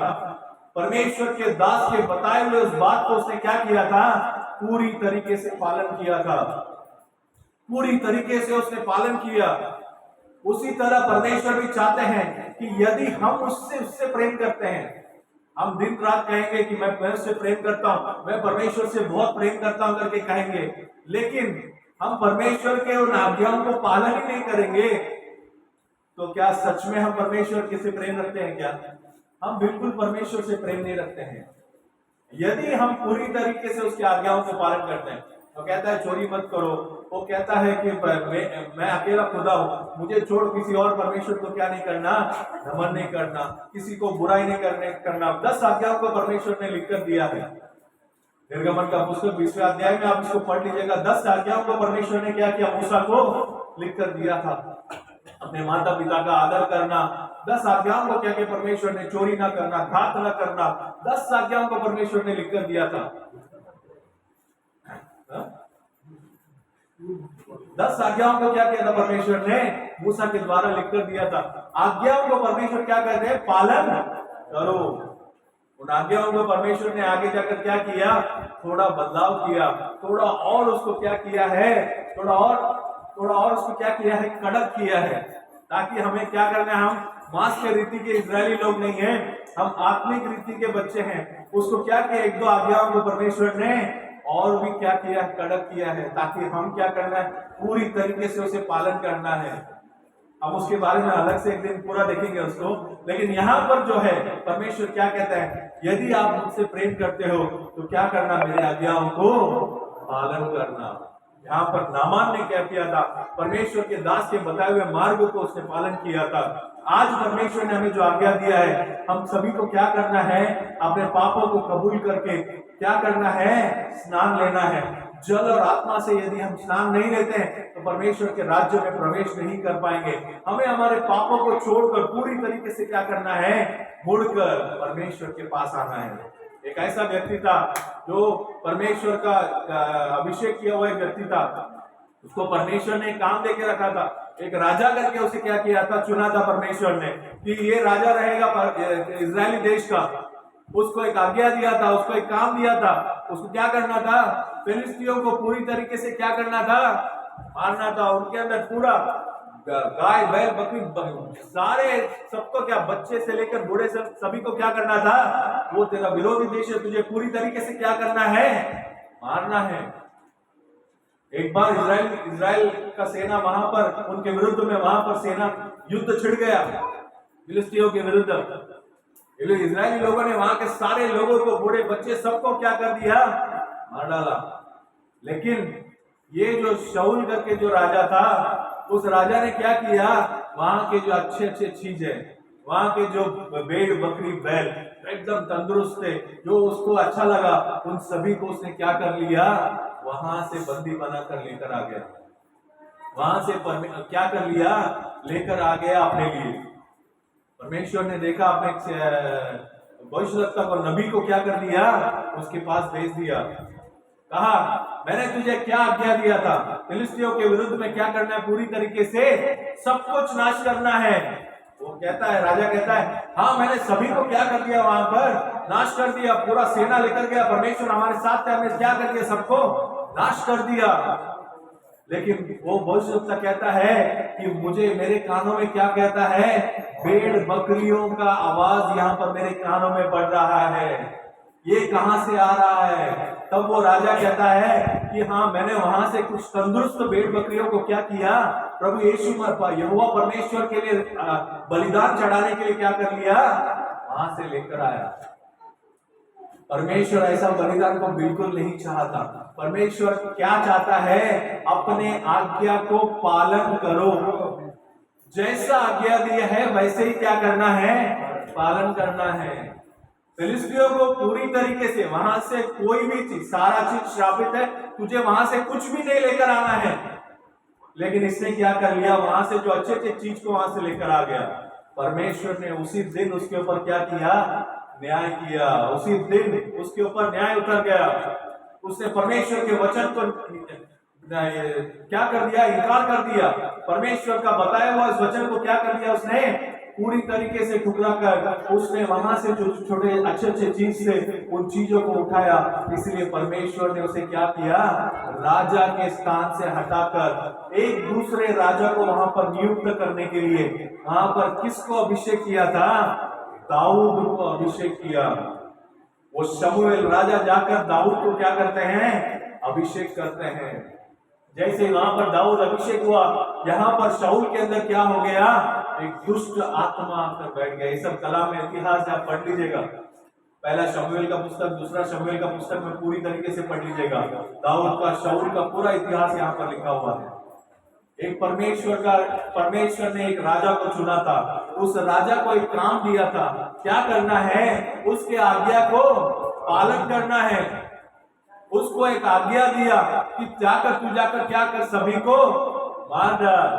परमेश्वर के दास के बताए हुए उस बात को उसने क्या किया था? पूरी तरीके से पालन किया था। पूरी तरीके से उसने पालन किया। उसी तरह परमेश्वर भी चाहते हैं कि यदि हम उससे प्रेम करते हैं, हम दिन रात कहेंगे कि मैं उससे प्रेम करता हूं, मैं परमेश्वर से बहुत प्रेम करता हूं करके कहेंगे, लेकिन हम परमेश्वर के उन आज्ञाओं को पालन ही नहीं करेंगे, तो क्या सच में हम परमेश्वर से प्रेम रखते हैं? क्या हम बिल्कुल परमेश्वर से प्रेम नहीं रखते हैं? यदि हम पूरी तरीके से उसकी आज्ञाओं को पालन करते हैं, तो कहता है चोरी मत करो, वो कहता है कि मैं अकेला खुदा हूँ, मुझे छोड़ किसी और परमेश्वर को क्या नहीं करना, नमन नहीं करना, किसी को बुराई नहीं करना। 10 आज्ञाओं को परमेश्वर ने लिखकर दिया है। निर्गमन का पुस्तक 20वें अध्याय में आप इसको पढ़ लीजिएगा। 10 आज्ञाओं को परमेश्वर ने क्या किया, मूसा को लिखकर दिया था। अपने माता पिता का आदर करना, 10 आज्ञाओं को क्या किया परमेश्वर ने, चोरी ना करना, घात ना करना, 10 आज्ञाओं को परमेश्वर ने लिखकर दिया था। 10 आज्ञाओं को क्या किया था परमेश्वर ने, मूसा के द्वारा लिखकर दिया था। आज्ञाओं को परमेश्वर क्या कहते हैं, पालन करो। उन आज्ञाओं को परमेश्वर ने आगे जाकर क्या किया, थोड़ा बदलाव किया, थोड़ा और उसको क्या किया है, थोड़ा और उसको क्या किया है, कड़क किया है, ताकि हमें क्या करना है, हम मांस के रीति के इजरायली लोग नहीं हैं, हम आत्मिक रीति के बच्चे हैं। उसको क्या किया, 1-2 आज्ञाओं को परमेश्वर ने और भी क्या किया, कड़क किया है, ताकि हम क्या करना है, पूरी तरीके से उसे पालन करना है। हम उसके बारे में अलग से एक दिन पूरा देखेंगे उसको, लेकिन यहाँ पर जो है परमेश्वर क्या कहता है, यदि आप मुझसे प्रेम करते हो तो क्या करना, मेरे आज्ञाओं को पालन करना। यहाँ पर नामान ने क्या किया था, परमेश्वर के दास के बताए हुए मार्ग को उसने पालन किया था। आज परमेश्वर ने हमें जो आज्ञा दिया है, हम सभी को क्या करना है, अपने पापों को कबूल करके क्या करना है, स्नान लेना है। जल और आत्मा से यदि हम स्नान नहीं लेते हैं तो परमेश्वर के राज्य में प्रवेश नहीं कर पाएंगे। हमें हमारे पापों को छोड़कर पूरी तरीके से क्या करना है, मुड़कर परमेश्वर के पास आना है। एक ऐसा व्यक्ति था जो परमेश्वर का अभिषेक किया हुआ एक व्यक्ति था, उसको परमेश्वर ने काम देके रखा था। एक राजा करके उसे क्या किया था, चुना था परमेश्वर ने कि ये राजा रहेगा इजरायली देश का। उसको एक आज्ञा दिया था, उसको एक काम दिया था, उसको क्या करना था, फिलिस्तियों को पूरी तरीके से क्या करना था, मारना था। उनके अंदर पूरा गाय बैल बकरी सारे सबको क्या, बच्चे से लेकर बूढ़े से सभी को क्या करना था, वो तेरा विरोधी देश है, तुझे पूरी तरीके से क्या करना है, मारना है। एक बार इजराइल का सेना वहां पर उनके विरुद्ध में वहां पर सेना युद्ध छिड़ गया फिलिस्तियों के विरुद्ध। इजरायली लोगों ने वहां के सारे लोगों को, बूढ़े बच्चे सबको क्या कर दिया, मार डाला। लेकिन ये जो शाऊल करके जो राजा था, उस राजा ने क्या किया, वहां के जो अच्छे चीज है, वहां के जो भेड़ बकरी बैल एकदम तंदुरुस्त थे, जो उसको अच्छा लगा, उन सभी को उसने क्या कर लिया, वहां से बंदी बनाकर लेकर आ गया। वहां से क्या कर लिया, लेकर आ गया अपने लिए। परमेश्वर ने देखा, अपने भविष्यवक्ता को, नबी को क्या कर दिया, उसके पास भेज दिया। कहा, मैंने तुझे क्या आज्ञा दिया था, फिलिस्तियों के विरुद्ध में क्या करना है, पूरी तरीके से सब कुछ नाश करना है। वो कहता है, राजा कहता है, हाँ मैंने सभी को क्या कर दिया, वहां पर नाश कर दिया, पूरा सेना लेकर गया, परमेश्वर हमारे साथ थे, हमने क्या कर दिया, सबको नाश कर दिया। लेकिन वो भविष्यवक्ता कहता है कि मुझे, मेरे कानों में क्या कहता है, भेड़ बकरियों का आवाज यहाँ पर मेरे कानों में पड़ रहा है, ये कहां से आ रहा है। तब वो राजा कहता है कि हाँ, मैंने वहां से कुछ तंदुरुस्त भेड़ बकरियों को क्या किया, प्रभु यीशु यहोवा परमेश्वर के लिए बलिदान चढ़ाने के लिए क्या कर लिया, वहां से लेकर आया। परमेश्वर ऐसा बलिदान को बिल्कुल नहीं चाहता। परमेश्वर क्या चाहता है, अपने आज्ञा को पालन करो। जैसा आज्ञा दिया है वैसे ही क्या करना है, पालन करना है। फिलिस्तियों को पूरी तरीके से वहां से कोई भी चीज, सारा चीज श्रापित है, तुझे वहां से कुछ भी नहीं लेकर आना है। लेकिन इसने क्या कर लिया, वहां से जो अच्छे चीज को वहां से लेकर आ गया। परमेश्वर ने उसी दिन उसके ऊपर क्या किया, न्याय किया। उसी दिन उसके ऊपर न्याय उतर गया। उसने परमेश्वर के वचन को क्या कर दिया, इनकार कर दिया। परमेश्वर का बताया हुआ इस वचन को क्या कर दिया, उसने पूरी तरीके से ठुकरा कर उसने वहां से जो छोटे अच्छे चीज से उन चीजों को उठाया। इसलिए परमेश्वर ने उसे क्या किया, राजा के स्थान से हटाकर एक दूसरे राजा को वहां पर नियुक्त करने के लिए, वहां पर किसको अभिषेक किया था, दाऊद को अभिषेक किया। वो शमूएल राजा जाकर दाऊद को क्या करते हैं, अभिषेक करते हैं। जैसे वहां पर दाऊद अभिषेक हुआ, यहाँ पर शाऊल के अंदर क्या हो गया, एक दुष्ट आत्मा आकर बैठ गया। ये सब कला में इतिहास आप पढ़ लीजिएगा। पहला शमूएल का पुस्तक, दूसरा शमूएल का पुस्तक में पूरी तरीके से पढ़ लीजिएगा। दाऊद का, शाऊल का पूरा इतिहास यहाँ पर लिखा हुआ है। एक परमेश्वर ने एक राजा को चुना था। उस राजा को एक काम दिया था, क्या करना है, उसके आज्ञा को पालन करना है। उसको एक आज्ञा दिया कि तू जाकर क्या कर, सभी को मार डाल।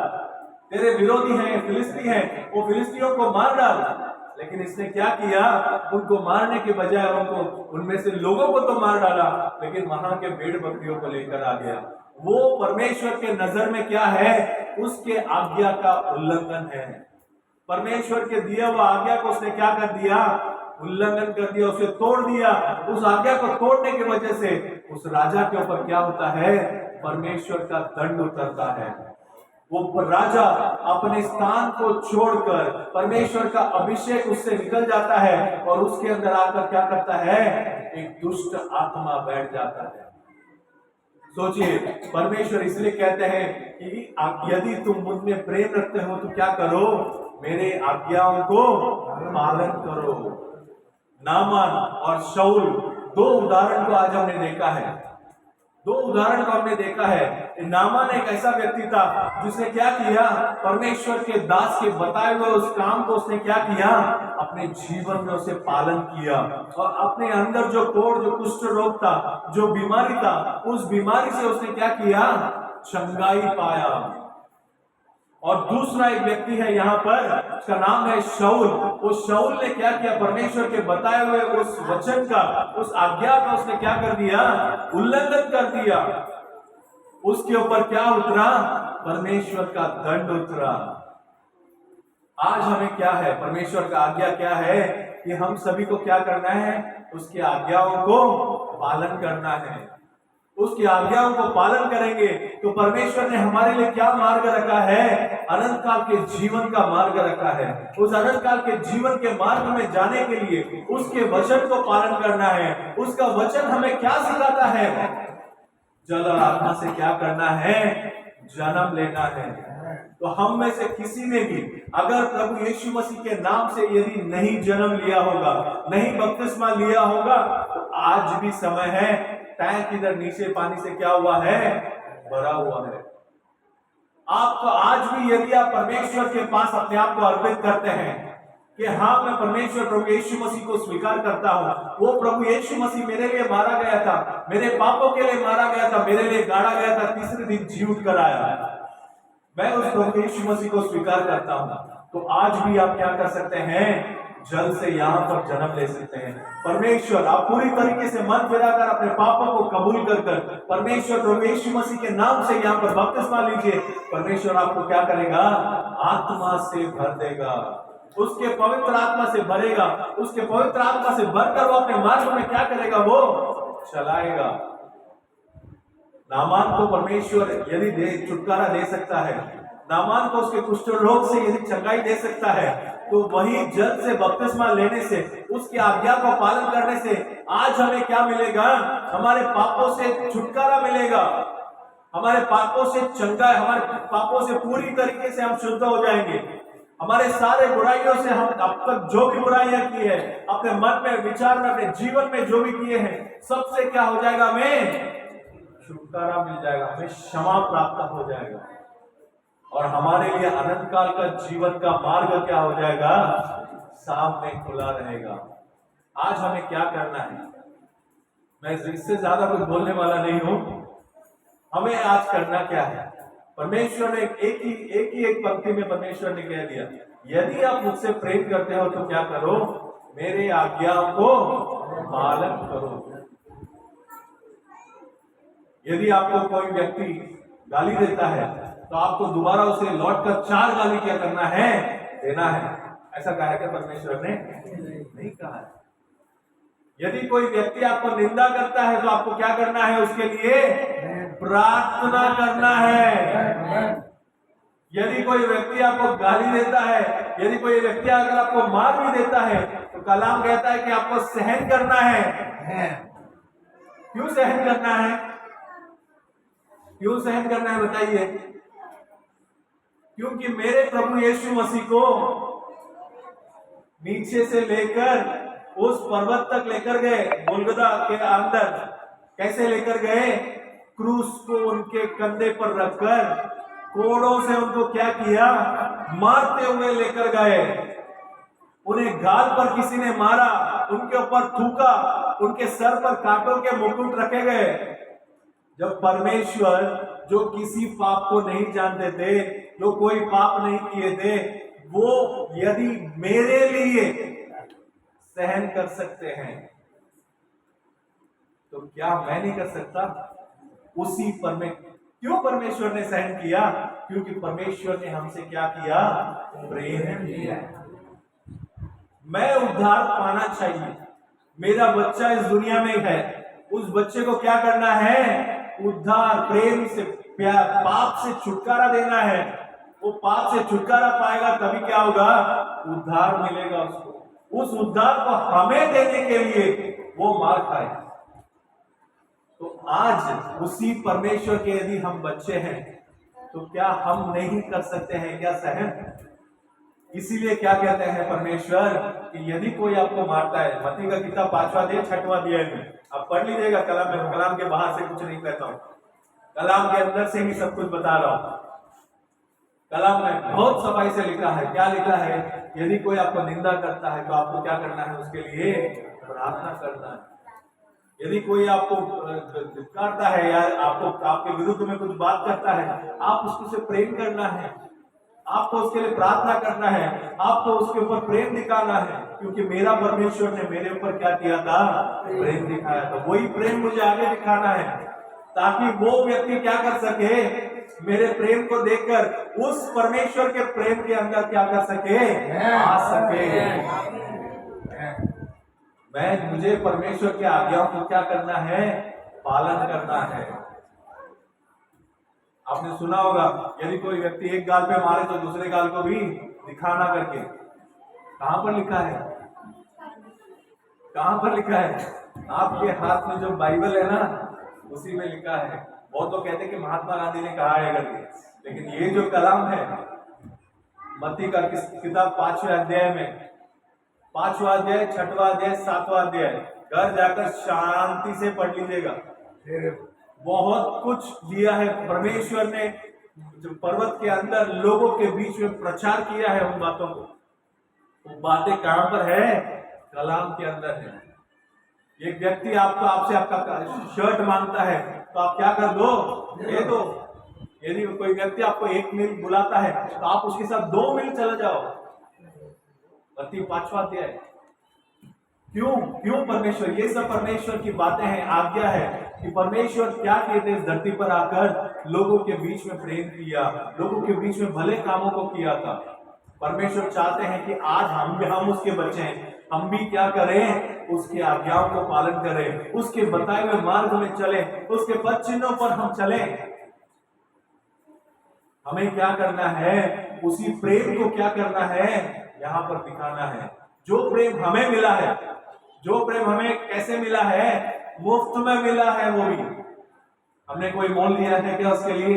तेरे विरोधी हैं, फिलिस्ती हैं, वो फिलिस्तियों को मार डाल। लेकिन इसने क्या किया, उनको मारने के बजाय उनमें से लोगों को तो मार डाला, लेकिन वहां के भेड़ बकरियों को लेकर आ गया। वो परमेश्वर के नजर में क्या है, उसके आज्ञा का उल्लंघन है। परमेश्वर के दिया हुआ आज्ञा को उसने क्या कर दिया, उल्लंघन कर दिया, उसे तोड़ दिया। उस आज्ञा को तोड़ने की वजह से उस राजा के ऊपर क्या होता है, परमेश्वर का दंड उतरता है। वो राजा अपने स्थान को छोड़कर, परमेश्वर का अभिषेक उससे निकल जाता है और उसके अंदर आकर क्या करता है, एक दुष्ट आत्मा बैठ जाता है। सोचिए, परमेश्वर इसलिए कहते हैं कि यदि तुम मुझ में प्रेम रखते हो तो क्या करो, मेरे आज्ञाओं को पालन करो। नामान और शाऊल, दो उदाहरण को आज हमने देखा है। दो उदाहरण को हमने देखा है। नामान एक ऐसा व्यक्ति था जिसने क्या किया, परमेश्वर के दास के बताए हुए उस काम को उसने क्या किया, अपने जीवन में उसे पालन किया और अपने अंदर जो कोढ़, जो कुष्ठ रोग था, जो बीमारी था, उस बीमारी से उसने क्या किया, चंगाई पाया। और दूसरा एक व्यक्ति है यहाँ पर, उसका नाम है शाऊल। उस शाऊल ने क्या किया, परमेश्वर के बताए हुए उस वचन का, उस आज्ञा का उसने क्या कर दिया, उल्लंघन कर दिया। उसके ऊपर क्या उतरा, परमेश्वर का दंड उतरा। आज हमें क्या है, परमेश्वर का आज्ञा क्या है कि हम सभी को क्या करना है, उसकी आज्ञाओं को पालन करना है। उसकी आज्ञाओं को पालन करेंगे तो परमेश्वर ने हमारे लिए क्या मार्ग रखा है, अनंत काल के जीवन का मार्ग रखा है। उस अनंत काल के जीवन के मार्ग में जाने के लिए उसके वचन को पालन करना है। उसका वचन हमें क्या सिखाता है, जल और आत्मा से क्या करना है, जन्म लेना है। तो हम में से किसी ने भी अगर प्रभु यीशु मसीह के नाम से यदि नहीं जन्म लिया होगा, नहीं बपतिस्मा लिया होगा, तो आज भी समय है। टैंक इधर नीचे पानी से क्या हुआ है, भरा हुआ है। आपको आज भी यदि आप परमेश्वर के पास अपने आप को अर्पित करते हैं कि हाँ, मैं परमेश्वर प्रभु यीशु मसीह को स्वीकार करता हूँ, वो प्रभु यीशु मसीह मेरे लिए मारा गया था, मेरे पापों के लिए मारा गया था, मेरे लिए गाड़ा गया था, तीसरे दिन जी उठ कर आया, मैं उस प्रभु यीशु मसीह को स्वीकार करता हूँ, तो आज भी आप क्या कर सकते हैं, जल से यहाँ पर जन्म ले सकते हैं। परमेश्वर, आप पूरी तरीके से मन फिराकर अपने पापों को कबूल कर परमेश्वर प्रभु यीशु मसीह के नाम से यहाँ पर बपतिस्मा लीजिए। परमेश्वर आपको क्या करेगा, आत्मा से भर देगा, उसके पवित्र आत्मा से भरेगा। उसके पवित्र आत्मा से भरकर वो अपने मार्ग में क्या करेगा, वो चलाएगा। नामान को परमेश्वर यदि छुटकारा दे सकता है, नामान को उसके कुष्ठ रोग से यदि चंगाई दे सकता है, तो वही जल से बपतिस्मा लेने से, उसकी आज्ञा को पालन करने से आज हमें क्या मिलेगा, हमारे पापों से छुटकारा मिलेगा, हमारे पापों से चंगाई, हमारे पापों से पूरी तरीके से हम शुद्ध हो जाएंगे। हमारे सारे बुराइयों से, हम अब तक जो भी बुराइयां की है, अपने मन में, विचार में, अपने जीवन में जो भी किए हैं, सबसे क्या हो जाएगा, हमें छुटकारा मिल जाएगा, हमें क्षमा प्राप्त हो जाएगा और हमारे लिए अनंत काल का जीवन का मार्ग क्या हो जाएगा, सामने खुला रहेगा। आज हमें क्या करना है, मैं इससे ज्यादा कुछ बोलने वाला नहीं हूं। हमें आज करना क्या है, परमेश्वर ने एक पंक्ति में परमेश्वर ने कह दिया, यदि आप मुझसे प्रेम करते हो तो क्या करो, मेरे आज्ञाओं को पालन करो। यदि आपको कोई व्यक्ति गाली देता है तो आपको दोबारा उसे लौटकर 4 गाली क्या करना है, देना है। ऐसा कहा है क्या परमेश्वर ने? नहीं कहा है। यदि कोई व्यक्ति आपको निंदा करता है तो आपको क्या करना है, उसके लिए प्रार्थना करना है। यदि कोई व्यक्ति आपको गाली देता है, यदि कोई व्यक्ति अगर आपको मार भी देता है, तो कलाम कहता है कि आपको सहन करना है। क्यों सहन करना है, क्यों सहन करना है बताइए? क्योंकि मेरे प्रभु यीशु मसीह को नीचे से लेकर उस पर्वत तक लेकर गए, गोलगोथा के अंदर कैसे लेकर गए? क्रूस को उनके कंधे पर रखकर कोड़ों से उनको क्या किया? मारते हुए लेकर गए। उन्हें गाल पर किसी ने मारा, उनके ऊपर थूका, उनके सर पर कांटों के मुकुट रखे गए। जब परमेश्वर जो किसी पाप को नहीं जानते थे, जो कोई पाप नहीं किए थे, वो यदि मेरे लिए सहन कर सकते हैं तो क्या मैं नहीं कर सकता? उसी क्यों परमेश्वर ने सहन किया? क्योंकि परमेश्वर ने हमसे क्या किया? प्रेम किया। मैं उद्धार पाना चाहिए, मेरा बच्चा इस दुनिया में है, उस बच्चे को क्या करना है? उद्धार, प्रेम से, प्यार, पाप से छुटकारा देना है। वो पाप से छुटकारा पाएगा तभी क्या होगा? उद्धार मिलेगा उसको। उस उद्धार को हमें देने के लिए वो मार खाए। तो आज उसी परमेश्वर के यदि हम बच्चे हैं तो क्या हम नहीं कर सकते हैं क्या सहन? इसीलिए क्या कहते हैं परमेश्वर कि यदि कोई आपको मारता है, मत्ती का किताब 5वां अध्याय 6वां अध्याय में आप पढ़ लीजिएगा। कलाम के बाहर से कुछ नहीं कहता हूं, कलाम के अंदर से ही सब कुछ बता रहा हूं। कलाम में बहुत सफाई से लिखा है। क्या लिखा है? यदि कोई आपको निंदा करता है तो आपको क्या करना है? उसके लिए प्रार्थना करना है। यदि कोई आपको धिक्कारता है या आपके विरुद्ध में कुछ बात करता है, आप उसको से प्रेम करना है, आपको उसके लिए प्रार्थना करना है, आपको उसके ऊपर प्रेम दिखाना है। क्योंकि मेरा परमेश्वर ने मेरे ऊपर क्या किया था? प्रेम दिखाया था। वही प्रेम मुझे आगे दिखाना है ताकि वो व्यक्ति क्या कर सके? मेरे प्रेम को देखकर उस परमेश्वर के प्रेम के अंदर क्या कर सके? आ सके। मुझे परमेश्वर की आज्ञाओं को क्या करना है? पालन करना है। आपने सुना होगा, यदि कोई व्यक्ति एक गाल पे मारे तो दूसरे गाल को भी दिखाना करके। कहां पर लिखा है? कहां पर लिखा है? आपके हाथ में जो बाइबल है ना, उसी में लिखा है। बहुत लोग कहते हैं कि महात्मा गांधी ने कहा है करके, लेकिन ये जो कलाम है मत्ती का किताब 5वें अध्याय में, 5वां अध्याय, 6वां अध्याय, 7वां अध्याय घर जाकर शांति से पढ़ लीजिएगा। बहुत कुछ दिया है परमेश्वर ने। जो पर्वत के अंदर लोगों के बीच में प्रचार किया है उन बातों को, वो बातें कहां पर है? कलाम के अंदर है। एक व्यक्ति आपसे आपका शर्ट मांगता है तो आप क्या कर दो? दे दो। यदि कोई व्यक्ति आपको 1 मील बुलाता है तो आप उसके साथ 2 मील चले जाओ। मत्ती 5वां अध्याय। क्यों परमेश्वर? ये सब परमेश्वर की बातें हैं, आज्ञा है कि परमेश्वर क्या किए थे? इस धरती पर आकर लोगों के बीच में प्रेम किया, लोगों के बीच में भले कामों को किया था। परमेश्वर चाहते हैं कि आज हम उसके बच्चे हैं, हम भी क्या करें? उसकी आज्ञाओं को पालन करें, उसके बताए हुए मार्ग में चलें, उसके पद चिन्हों पर हम चलें। हमें क्या करना है? उसी प्रेम को क्या करना है? यहां पर दिखाना है। जो प्रेम हमें मिला है, जो प्रेम हमें कैसे मिला है? मुफ्त में मिला है। वो भी हमने कोई मोल दिया है क्या उसके लिए?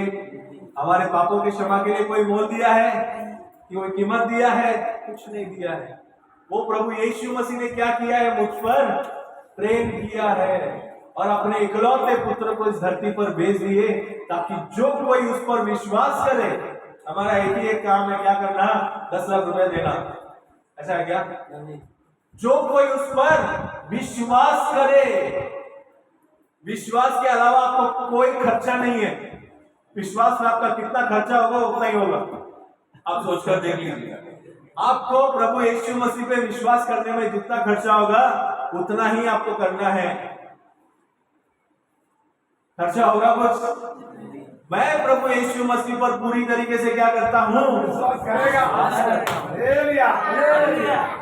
हमारे पापों की क्षमा के लिए कोई मोल दिया है कि कोई कीमत दिया है? कुछ नहीं दिया है। वो प्रभु यीशु मसीह ने क्या किया है? मुझ पर प्रेम किया है और अपने इकलौते पुत्र को इस धरती पर भेज दिए ताकि जो कोई उस पर विश्वास करे। हमारा एक काम है, क्या करना? 10 लाख रुपए देना। ऐसा है क्या? जो कोई उस पर विश्वास करे, विश्वास के अलावा आपको कोई खर्चा नहीं है। विश्वास में आपका कितना खर्चा होगा उतना ही होगा। आप सोचकर देख लीजिए, आपको प्रभु यीशु मसीह पे विश्वास करने में जितना खर्चा होगा उतना ही आपको करना है। खर्चा होगा कुछ? मैं प्रभु यीशु मसीह पर पूरी तरीके से क्या करता हूँ?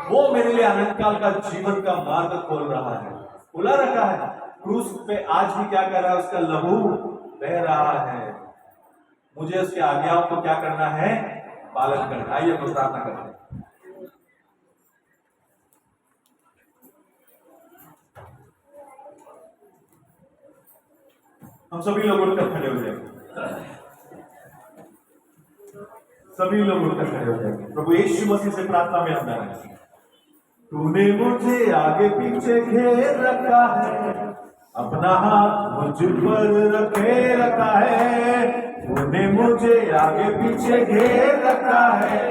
वो मेरे लिए अनंत काल का जीवन का मार्ग खोल रहा है, खुला रखा है। क्रूस पे आज भी क्या कर रहा है? उसका लहू बह रहा है। मुझे उसकी आज्ञाओं को क्या करना है? पालन करना। आइए तो प्रार्थना करते हैं। हम सभी लोग उठकर खड़े हो जाएंगे। सभी लोग उठकर खड़े हो जाएंगे। प्रभु यीशु मसीह से प्रार्थना में अंदर है। तूने मुझे आगे पीछे घेर रखा है, अपना हाथ मुझ पर रखे रखा है। तूने मुझे आगे पीछे घेर रखा है,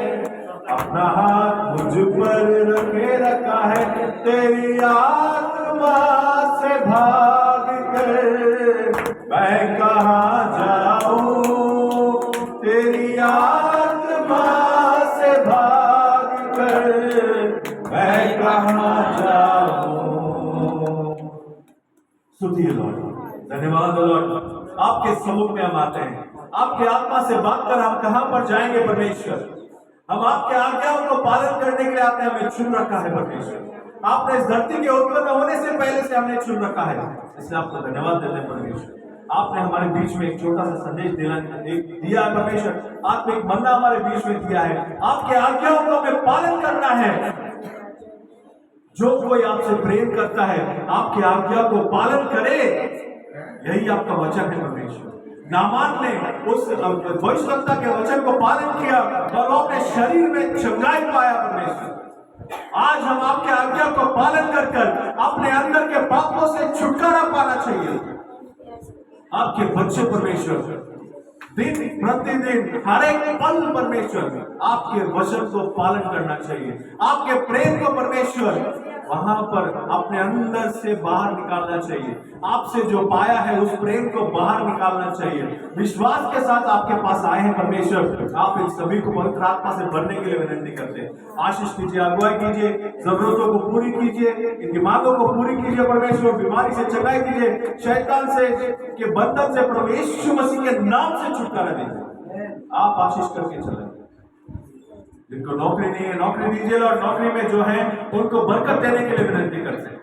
अपना हाथ मुझ पर रखे रखा है। तेरी आत्मा से भाग कर मैं कहाँ जाऊं, तेरी आत्मा से भाग कर मैं कहाँ जाऊं। स्तुति लॉर्ड, धन्यवाद लॉर्ड। आपके सम्मुख में हम आते हैं, आपके आत्मा से बात कर हम कहां पर जाएंगे परमेश्वर। हम आपके आज्ञाओं को पालन करने के लिए आपने हमें चुन रखा है परमेश्वर। आपने इस धरती के उत्पन्न होने से पहले से हमने चुन रखा है, इसलिए आपको धन्यवाद देते हैं परमेश्वर। आपने हमारे बीच में एक छोटा सा संदेश दिया है परमेश्वर। आपने एक मन्ना हमारे बीच में दिया है, आपके आज्ञाओं को हमें पालन करना है। जो कोई आपसे प्रेम करता है आपकी आज्ञा को पालन करे, यही आपका वचन है परमेश्वर। नामान ने उस भविष्यवक्ता के वचन को पालन किया और वो अपने शरीर में चंगाई पाया परमेश्वर। आज हम आपके आज्ञा को पालन कर अपने अंदर के पापों से छुटकारा पाना चाहिए। आपके बच्चे परमेश्वर दिन प्रतिदिन हर एक पल परमेश्वर आपके वचन को पालन करना चाहिए। आपके प्रेम को परमेश्वर वहां पर अपने अंदर से बाहर निकालना चाहिए। आपसे जो पाया है उस प्रेम को बाहर निकालना चाहिए। विश्वास के साथ आपके पास आए हैं परमेश्वर, आप इन सभी को पवित्र आत्मा से भरने के लिए विनती करते हैं। आशीष कीजिए, अगुवाई कीजिए, जरूरतों को पूरी कीजिए, इनकी मांगों को पूरी कीजिए परमेश्वर। बीमारी से चंगाई कीजिए, शैतान से के बंधन से प्रभु यीशु मसीह के नाम से छुटकारा दीजिए। आप आशीष करके चलें। जिनको नौकरी नहीं है नौकरी दीजिए और नौकरी में जो है उनको बरकत देने के लिए विनती करते हैं।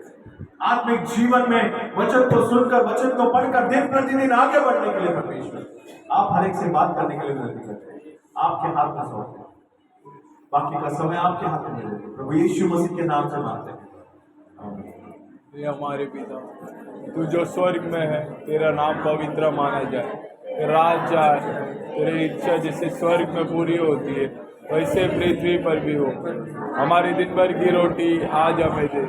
आत्मिक जीवन में वचन को सुनकर, वचन को पढ़कर दिन प्रतिदिन आगे बढ़ने के लिए परमेश्वर आप हर एक से बात करने के लिए विनती करते हैं। आपके हाथ में सौंपते हैं, बाकी का समय आपके हाथ में मिलेगा। प्रभु यीशु मसीह के नाम से मांगते हैं, आमीन। ये हमारे पिता तू जो स्वर्ग में है, तेरा नाम पवित्र माना जाए, तेरा राज जाए, तेरी इच्छा जैसे स्वर्ग में पूरी होती है वैसे पृथ्वी पर भी हो। हमारी दिन भर की रोटी आज हमें दे।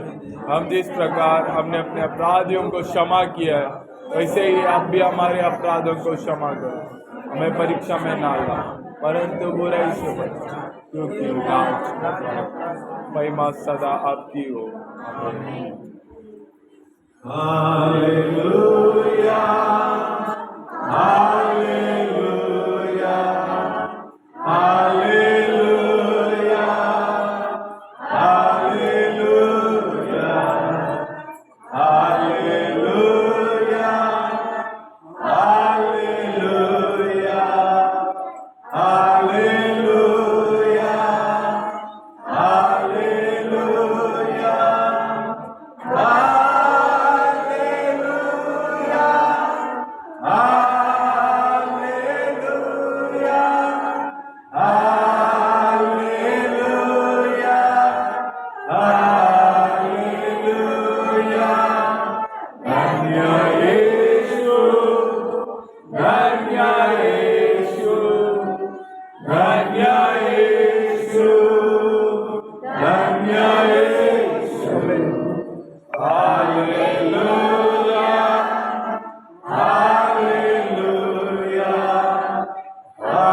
हम जिस प्रकार हमने अपने अपराधियों को क्षमा किया है वैसे ही आप भी हमारे अपराधों को क्षमा करो। हमें परीक्षा में ना ला परंतु बुराई से बचाओ, क्योंकि राज महिमा सदा आपकी हो। Hallelujah, hallelujah, hallelujah, hallelujah, hallelujah, hallelujah,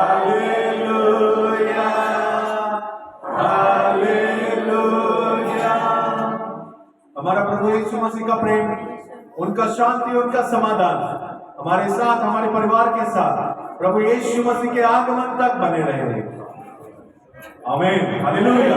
hallelujah, hallelujah, हमारा प्रभु यीशु मसीह का प्रेम, उनका शांति, उनका समाधान हमारे साथ, हमारे परिवार के साथ प्रभु यीशु मसीह के आगमन तक बने रहे। आमीन, हालेलुया।